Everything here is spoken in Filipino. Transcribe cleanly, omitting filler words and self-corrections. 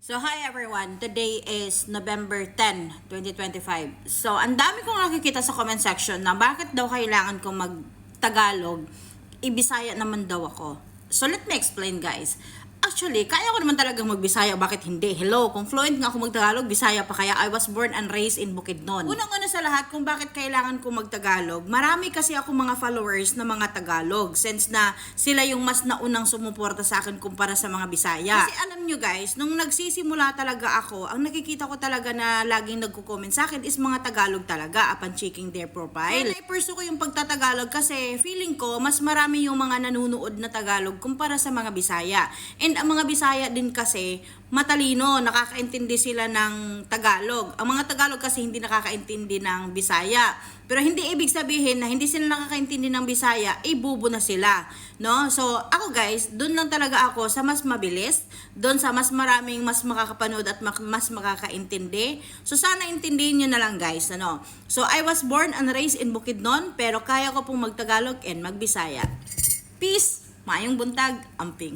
So, hi everyone. Today is November 10, 2025. So, ang dami kong nakikita sa comment section na bakit daw kailangan kong mag-Tagalog, i-Bisaya naman daw ako. So, let me explain guys. Actually, kaya ko naman talagang mag-Bisaya, bakit hindi? Hello, kung fluent nga ako mag-Tagalog, Bisaya pa kaya. I was born and raised in Bukidnon. Unang-una sa lahat kung bakit kailangan ko mag-Tagalog, marami kasi ako mga followers na mga Tagalog since na sila yung mas naunang sumuporta sa akin kumpara sa mga Bisaya. Kasi alam nyo guys, nung nagsisimula talaga ako, ang nakikita ko talaga na laging nagko-comment sa akin is mga Tagalog talaga upon checking their profile. Kaya na-pursue ko yung pagtatagalog kasi feeling ko mas marami yung mga nanunood na Tagalog kumpara sa mga Bisaya. And ang mga Bisaya din kasi matalino, nakakaintindi sila ng Tagalog. Ang mga Tagalog kasi hindi nakakaintindi ng Bisaya. Pero hindi ibig sabihin na hindi sila nakakaintindi ng Bisaya, bubo na sila, no? So, ako guys, doon lang talaga ako sa mas mabilis, doon sa mas maraming mas makakapanood at mas makakaintindi. So, sana intindihin nyo na lang guys, ano? So, I was born and raised in Bukidnon, pero kaya ko pong mag-Tagalog and mag-Bisaya. Peace! Maayong buntag, amping.